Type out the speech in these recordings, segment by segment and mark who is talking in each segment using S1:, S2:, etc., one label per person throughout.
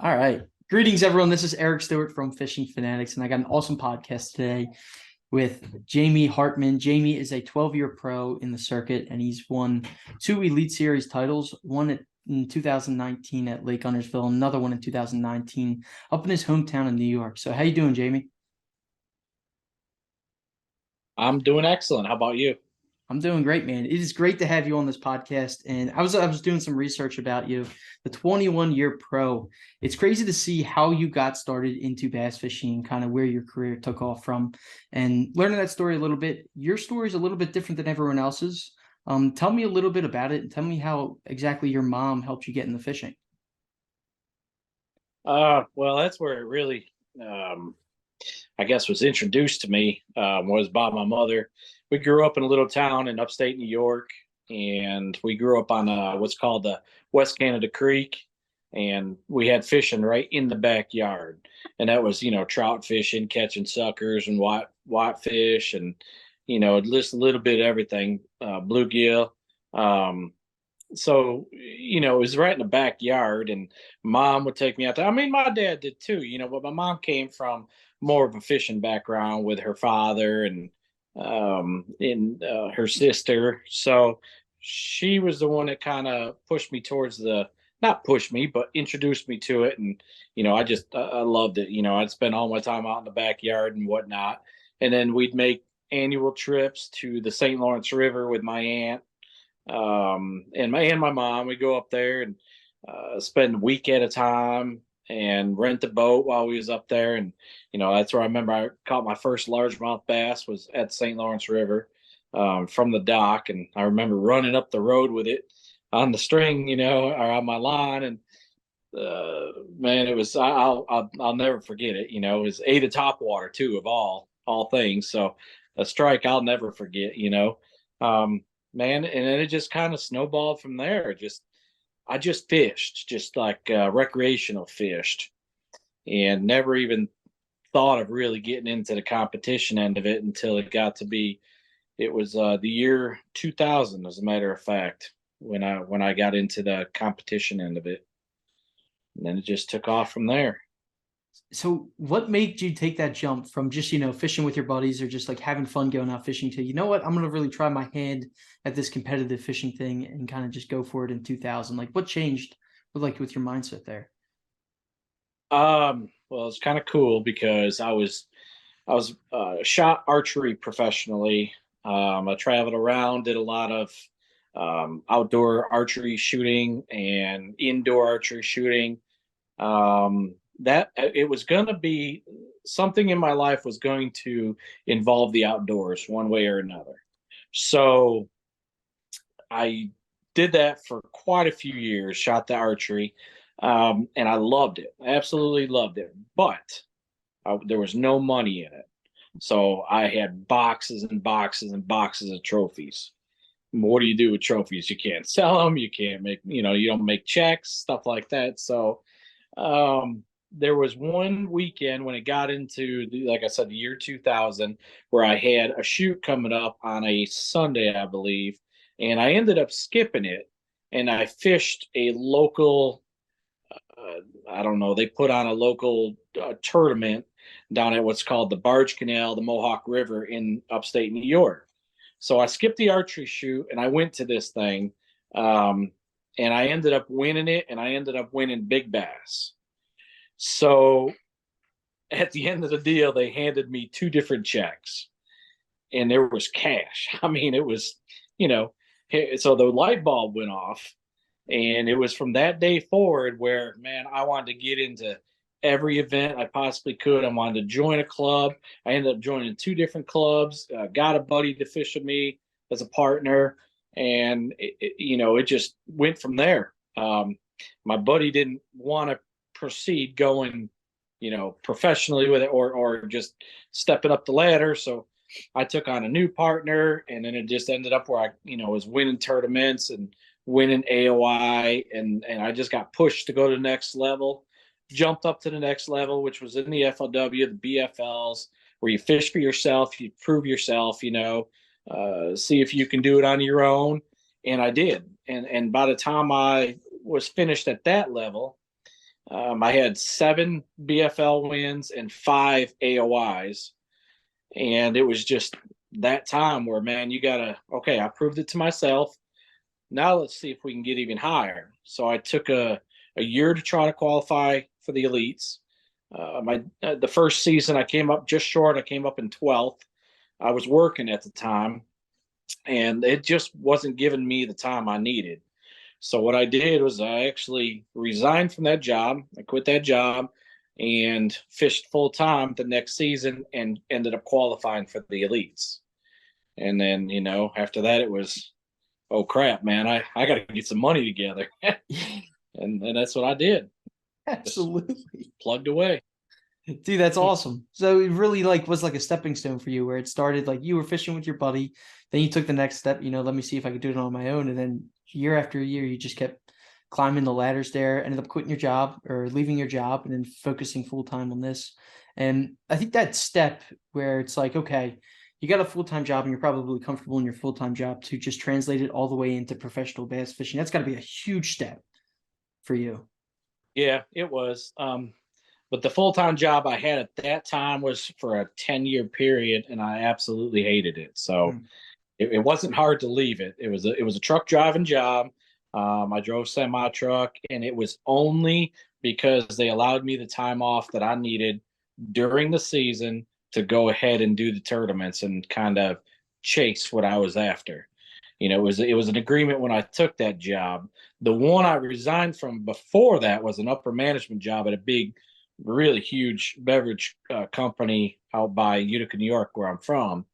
S1: All right. Greetings, everyone. This is Eric Stewart from Fishing Fanatics, and I got an awesome podcast today with Jamie Hartman. Jamie is a 12-year pro in the circuit, and he's won two Elite Series titles, one in 2019 at Lake Guntersville, another one in 2019 up in his hometown in New York. So how you doing, Jamie?
S2: I'm doing excellent. How about you?
S1: I'm doing great, man. It is great to have you on this podcast. And I was doing some research about you, the 21-year pro. It's crazy to see how you got started into bass fishing, kind of where your career took off from, and learning that story a little bit. Your story is a little bit different than everyone else's. Tell me a little bit about it, and tell me how exactly your mom helped you get into fishing.
S2: Well, that's where it really, um, I guess, was introduced to me. Was by my mother. We grew up in a little town in upstate New York, and we grew up on what's called the West Canada Creek, and we had fishing right in the backyard, and that was trout fishing, catching suckers and whitefish, and just a little bit of everything, bluegill. Um, so it was right in the backyard, and mom would take me out there. I mean, my dad did too, but my mom came from more of a fishing background with her father and her sister. So she was the one that kind of pushed me towards the, not pushed me, but introduced me to it. And I loved it. I'd spend all my time out in the backyard and whatnot. And then we'd make annual trips to the St. Lawrence River with my aunt, and my mom. We go up there and spend a week at a time and rent a boat while we was up there. And that's where I remember I caught my first largemouth bass was at St. Lawrence River, from the dock. And I remember running up the road with it on the string, or on my line. And man, it was I'll never forget it. It was ate a top water too, of all things. So a strike I'll never forget. Um, man, and then it just kind of snowballed from there. I just fished, just like recreational fished, and never even thought of really getting into the competition end of it until it was the year 2000, as a matter of fact, when I got into the competition end of it, and then it just took off from there.
S1: So what made you take that jump from just, fishing with your buddies or just like having fun going out fishing to, you know what, I'm gonna really try my hand at this competitive fishing thing and kind of just go for it in 2000? Like what changed with your mindset there?
S2: Well, it's kind of cool because I was shot archery professionally. I traveled around, did a lot of outdoor archery shooting and indoor archery shooting. That it was going to be something in my life was going to involve the outdoors one way or another. So I did that for quite a few years, shot the archery, and I loved it, absolutely loved it. But there was no money in it. So I had boxes and boxes and boxes of trophies. What do you do with trophies? You can't sell them. You can't make, you don't make checks, stuff like that. So there was one weekend when it got into, like I said, the year 2000, where I had a shoot coming up on a Sunday, I believe, and I ended up skipping it. And I fished a local, I don't know, they put on a local tournament down at what's called the Barge Canal, the Mohawk River in upstate New York. So I skipped the archery shoot and I went to this thing. Um, and I ended up winning it, and I ended up winning big bass. So at the end of the deal, they handed me two different checks, and there was cash. I mean, it was, you know, so the light bulb went off, and it was from that day forward where, man, I wanted to get into every event I possibly could. I wanted to join a club. I ended up joining two different clubs, got a buddy to fish with me as a partner, and it just went from there. My buddy didn't want to proceed going, professionally with it, or just stepping up the ladder. So I took on a new partner, and then it just ended up where I, was winning tournaments and winning AOI, and I just got pushed to go to the next level, jumped up to the next level, which was in the FLW, the BFLs, where you fish for yourself, you prove yourself, see if you can do it on your own. And I did. And by the time I was finished at that level, I had 7 BFL wins and 5 AOIs. And it was just that time where, man, you got to, okay, I proved it to myself. Now let's see if we can get even higher. So I took a year to try to qualify for the elites. The first season I came up just short. I came up in 12th. I was working at the time, and it just wasn't giving me the time I needed. So what I did was I actually resigned from that job. I quit that job and fished full time the next season and ended up qualifying for the elites. And then, after that it was, oh crap, man, I got to get some money together. and that's what I did. Just
S1: Absolutely.
S2: plugged away.
S1: Dude, that's awesome. So it really like was like a stepping stone for you where it started like you were fishing with your buddy, then you took the next step, let me see if I could do it on my own. And then year after year, you just kept climbing the ladders there, ended up quitting your job or leaving your job and then focusing full time on this. And I think that step where it's like, okay, you got a full-time job and you're probably comfortable in your full-time job to just translate it all the way into professional bass fishing. That's got to be a huge step for you.
S2: Yeah, it was. But the full time job I had at that time was for a 10-year period, and I absolutely hated it. So
S1: Mm.
S2: it wasn't hard to leave it. It was a truck driving job. I drove semi truck, and it was only because they allowed me the time off that I needed during the season to go ahead and do the tournaments and kind of chase what I was after. It was an agreement when I took that job. The one I resigned from before that was an upper management job at a big, really huge beverage company out by Utica, New York, where I'm from.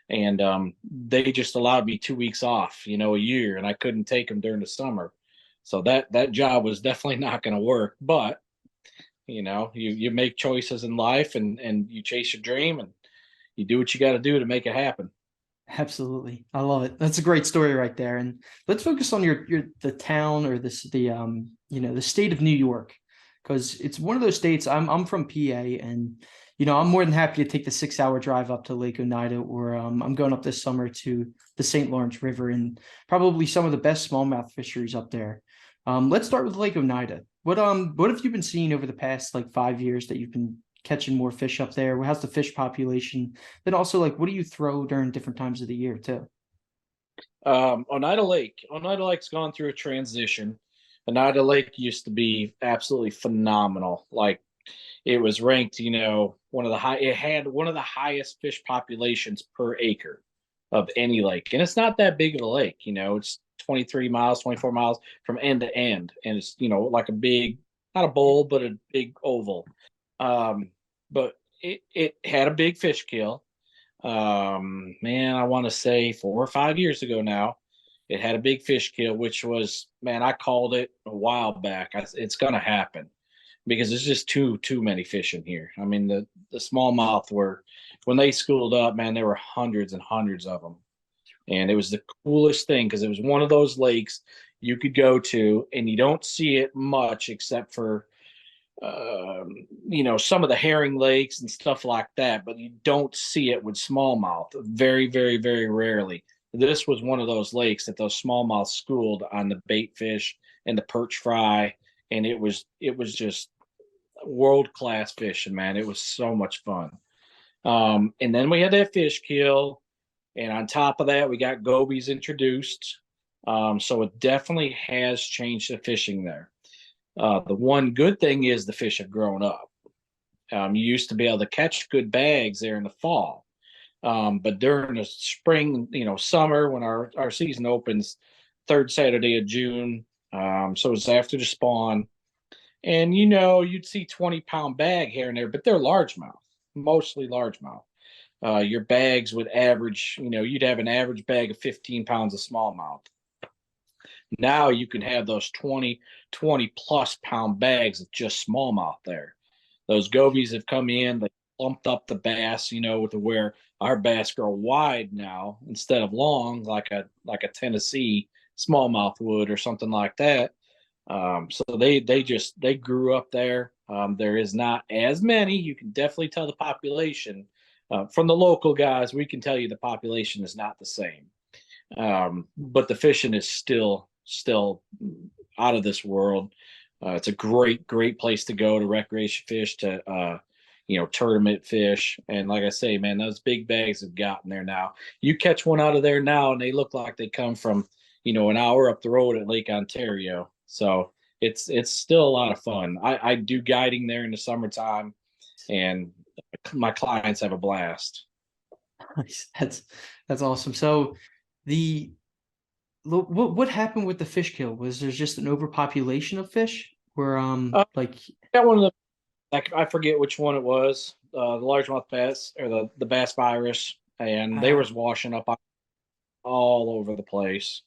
S2: And they just allowed me 2 weeks off, a year, and I couldn't take them during the summer. So that job was definitely not going to work. But you make choices in life, and you chase your dream, and you do what you got to do to make it happen.
S1: Absolutely. I love it. That's a great story right there. And let's focus on the town or the state of New York, because it's one of those states. I'm from PA, and I'm more than happy to take the 6 hour drive up to Lake Oneida, or I'm going up this summer to the St. Lawrence River and probably some of the best smallmouth fisheries up there. Let's start with Lake Oneida. What have you been seeing over the past like 5 years that you've been catching more fish up there? How's the fish population? Then also, like, what do you throw during different times of the year too?
S2: Oneida Lake's gone through a transition. Oneida Lake used to be absolutely phenomenal. Like, it was ranked, one of the high. It had one of the highest fish populations per acre of any lake, and it's not that big of a lake. It's 23 miles, 24 miles from end to end, and it's like a big, not a bowl, but a big oval. But it had a big fish kill. Man, I want to say 4 or 5 years ago now, it had a big fish kill, which was, man, I called it a while back. It's going to happen because there's just too many fish in here. I mean, the smallmouth were, when they schooled up, man, there were hundreds and hundreds of them, and it was the coolest thing because it was one of those lakes you could go to, and you don't see it much except for some of the herring lakes and stuff like that, but you don't see it with smallmouth. Very, very, very rarely. This was one of those lakes that those smallmouth schooled on the bait fish and the perch fry, and it was just world class fishing, man. It was so much fun. And then we had that fish kill, and on top of that, we got gobies introduced. So it definitely has changed the fishing there. The one good thing is the fish have grown up. You used to be able to catch good bags there in the fall. But during the spring, summer, when our season opens, third Saturday of June, so it's after the spawn, and you'd see 20-pound bag here and there, but they're largemouth, mostly largemouth. Your bags would average, you'd have an average bag of 15 pounds of smallmouth. Now you can have those 20 plus pound bags of just smallmouth there. Those gobies have come in, they plumped up the bass, to where our bass grow wide now instead of long, like a Tennessee smallmouth would or something like that. So they grew up there. There is not as many. You can definitely tell the population from the local guys. We can tell you the population is not the same, but the fishing is still out of this world. It's a great place to go to recreation fish, to tournament fish. And like I say, man, those big bags have gotten there now. You catch one out of there now, and they look like they come from an hour up the road at Lake Ontario. So it's still a lot of fun. I do guiding there in the summertime, and my clients have a blast.
S1: Nice. That's awesome. So the what happened with the fish kill? Was there just an overpopulation of fish? Where
S2: Uh,
S1: like
S2: got one of the I forget which one it was, the largemouth bass or the bass virus, and they
S1: uh,
S2: was washing up all over the place.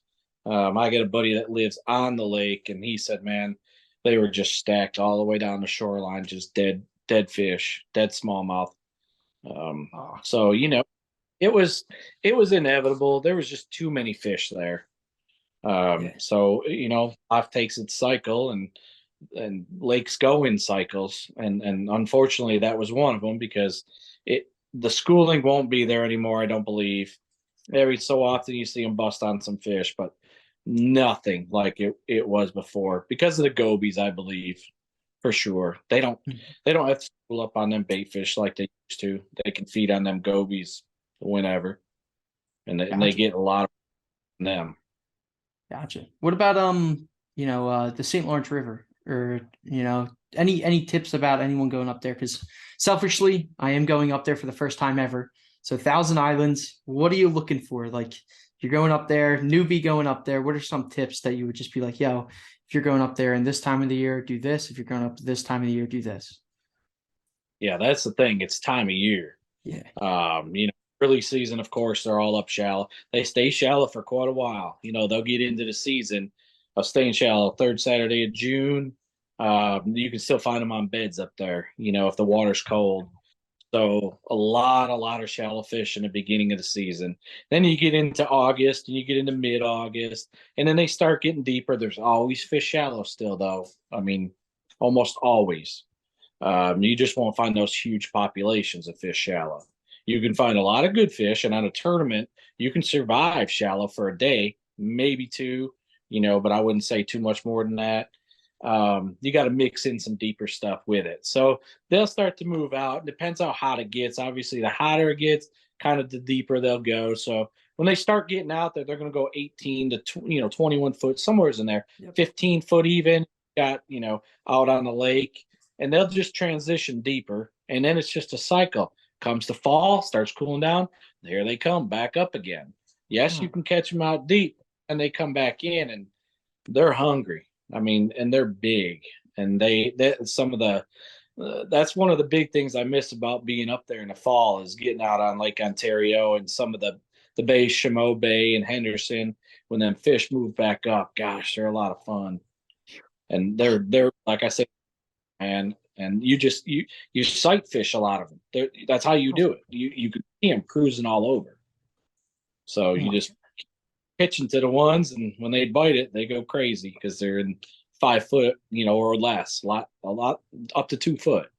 S2: I got a buddy that lives on the lake, and he said, man, they were just stacked all the way down the shoreline, just dead fish, dead smallmouth.
S1: oh,
S2: So it was inevitable. There was just too many fish there.
S1: yeah,
S2: So life takes its cycle, and lakes go in cycles, and unfortunately that was one of them, because the schooling won't be there anymore, I don't believe. Every so often you see them bust on some fish, but nothing like it was before, because of the gobies, I believe, for sure. They don't have to school up on them bait fish like they used to. They can feed on them gobies whenever, and they
S1: gotcha,
S2: get a lot of them.
S1: gotcha. What about the St. Lawrence River, or any tips about anyone going up there? Because selfishly, I am going up there for the first time ever. So Thousand Islands, what are you looking for? Like, you're going up there, newbie going up there. What are some tips that you would just be like, yo, if you're going up there in this time of the year, do this. If you're going up to this time of the year, do this.
S2: Yeah, that's the thing. It's time of year.
S1: Yeah.
S2: Early season, of course, they're all up shallow. They stay shallow for quite a while. They'll get into the season of staying shallow. Third Saturday of June, you can still find them on beds up there. If the water's cold. So a lot of shallow fish in the beginning of the season. Then you get into August, and you get into mid-August, and then they start getting deeper. There's always fish shallow still, though. I mean, almost always. You just won't find those huge populations of fish shallow. You can find a lot of good fish, and on a tournament, you can survive shallow for a day, maybe two, but I wouldn't say too much more than that. You got to mix in some deeper stuff with it. So they'll start to move out. It depends how hot it gets. Obviously, the hotter it gets, kind of the deeper they'll go. So when they start getting out there, they're going to go 18 to 21 foot, somewhere's in there,
S1: Yep.
S2: 15 foot even. Got out on the lake, and they'll just transition deeper, and then it's just a cycle. Comes the fall, starts cooling down, there they come back up again. Yes, you
S1: Oh,
S2: can catch them out deep, and they come back in, and they're hungry. I mean, and they're big, and that's one of the big things I miss about being up there in the fall, is getting out on Lake Ontario and some of the bays, Chameau Bay and Henderson. When them fish move back up, gosh, they're a lot of fun, and they're like I said, and you sight fish a lot of them. That's how you do it. You can see them cruising all over. So
S1: oh
S2: you
S1: my,
S2: just pitching to the ones, and when they bite it, they go crazy because they're in 5 foot, or less, a lot up to 2 foot.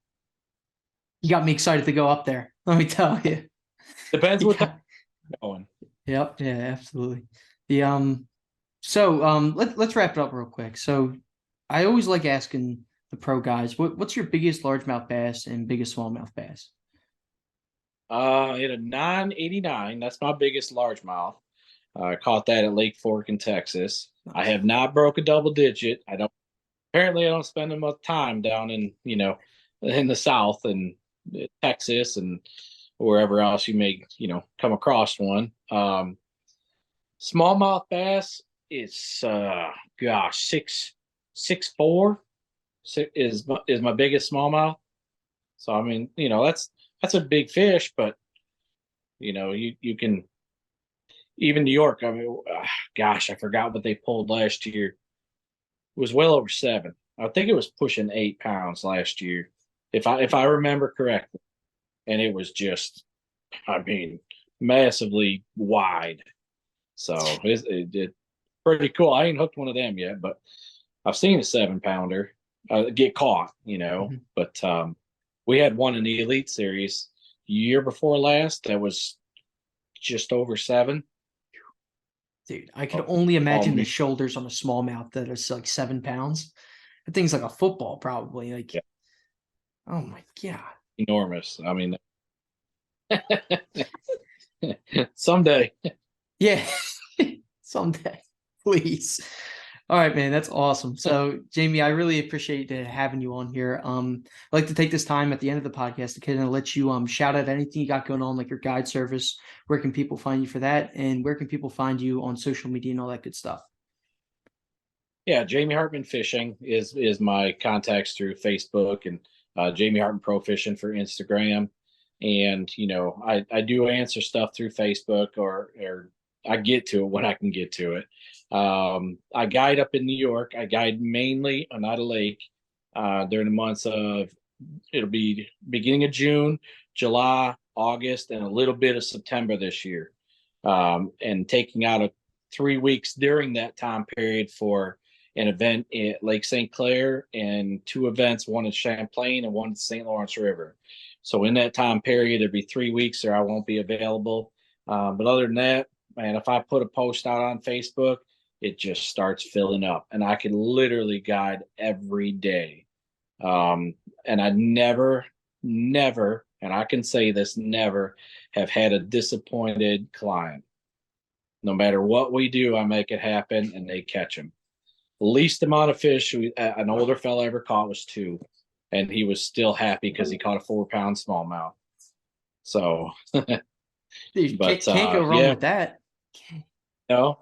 S1: you got me excited to go up there. Let me tell you.
S2: Depends
S1: You
S2: what they're
S1: got,
S2: going.
S1: yep, yeah, absolutely. The So let's wrap it up real quick. So I always like asking the pro guys, what's your biggest largemouth bass and biggest smallmouth bass?
S2: In a 989, that's my biggest largemouth. I caught that at Lake Fork in Texas. I
S1: Nice.
S2: have not broke a double digit. I don't. Apparently, I don't spend enough time down in the South and Texas and wherever else you may come across one. Smallmouth bass is gosh, 6'4" is my biggest smallmouth. So I mean, that's a big fish, but you can, even New York. I mean, gosh, I forgot what they pulled last year. It was well over 7. I think it was pushing 8 pounds last year, if I remember correctly. And it was just, I mean, massively wide. So it pretty cool. I ain't hooked one of them yet, but I've seen a 7 pounder get caught.
S1: Mhm.
S2: But we had one in the Elite Series year before last that was just over 7.
S1: Dude, I could
S2: Oh,
S1: only imagine the
S2: me.
S1: shoulders on a smallmouth that is like 7 pounds. That thing's like a football, probably. Like,
S2: Yeah.
S1: oh my God.
S2: Enormous. I mean, someday.
S1: Yeah. Someday, please. All right, man. That's awesome. So, Jamie, I really appreciate having you on here. I'd like to take this time at the end of the podcast to kind of let you shout out anything you got going on, like your guide service. Where can people find you for that? And where can people find you on social media and all that good stuff?
S2: Yeah, Jamie Hartman Fishing is my contacts through Facebook, and Jamie Hartman Pro Fishing for Instagram. And I do answer stuff through Facebook, or I get to it when I can get to it. I guide up in New York. I guide mainly Oneida Lake during the months of, it'll be beginning of June, July, August, and a little bit of September this year. And taking out 3 weeks during that time period for an event at Lake St. Clair, and 2 events, one in Champlain and one in St. Lawrence River. So in that time period, there'd be 3 weeks there I won't be available. But other than that, man, if I put a post out on Facebook, it just starts filling up, and I can literally guide every day. And I never, and I can say this, never have had a disappointed client. No matter what we do, I make it happen, and they catch them. The least amount of fish an older fella ever caught was 2, and he was still happy because he caught a 4-pound smallmouth. So,
S1: Dude,
S2: but
S1: can't go wrong with that.
S2: No.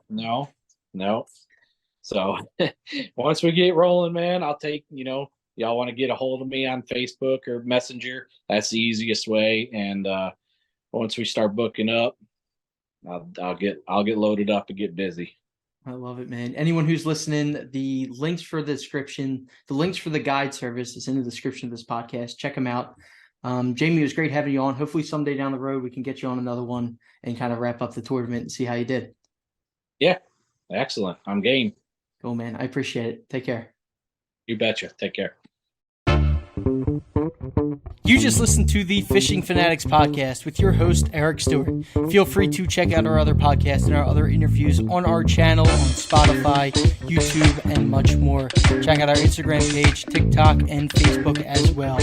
S2: So once we get rolling, man, I'll take, y'all want to get a hold of me on Facebook or Messenger, that's the easiest way. And once we start booking up, I'll get loaded up and get busy.
S1: I love it, man. Anyone who's listening, the links for the description, the links for the guide service is in the description of this podcast. Check them out. Jamie, it was great having you on. Hopefully someday down the road, we can get you on another one and kind of wrap up the tournament and see how you did.
S2: Yeah. Excellent. I'm game.
S1: Cool, man. I appreciate it. Take care.
S2: You betcha. Take care.
S1: You just listened to the Fishing Fanatics podcast with your host, Eric Stewart. Feel free to check out our other podcasts and our other interviews on our channel on Spotify, YouTube, and much more. Check out our Instagram page, TikTok, and Facebook as well.